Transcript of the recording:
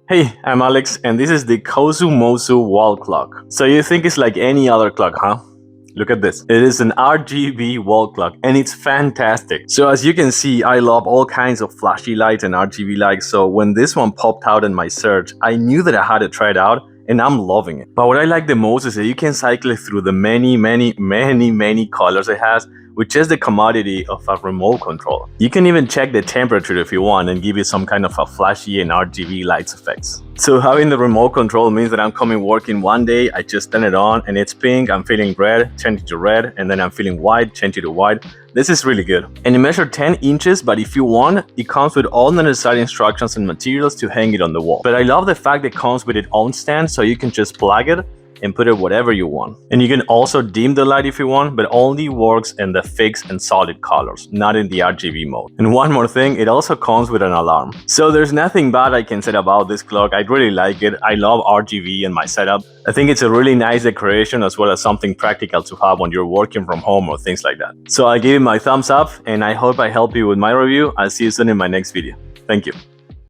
Hey, I'm Alex, and this is the KOSUMOSU wall clock. So you think it's like any other clock, huh? Look at this. It is an RGB wall clock, and it's fantastic. So as you can see, I love all kinds of flashy lights and RGB lights, so when this one popped out in my search, I knew that I had to try it out, and I'm loving it. But what I like the most is that you can cycle it through the many colors it has, with just the commodity of a remote control. You can even check the temperature if you want and give it some kind of a flashy and RGB lights effects. So having the remote control means that I'm coming working one day, I just turn it on and it's pink, I'm feeling red, change it to red, and then I'm feeling white, change it to white. This is really good. And it measures 10 inches, but if you want, it comes with all the necessary instructions and materials to hang it on the wall. But I love the fact it comes with its own stand, so you can just plug it and put it whatever you want. And you can also dim the light if you want, but only works in the fixed and solid colors, not in the RGB mode. And one more thing, it also comes with an alarm. So there's nothing bad I can say about this clock. I really like it. I love RGB in my setup. I think it's a really nice decoration as well as something practical to have when you're working from home or things like that. So I give it my thumbs up and I hope I help you with my review. I'll see you soon in my next video. Thank you.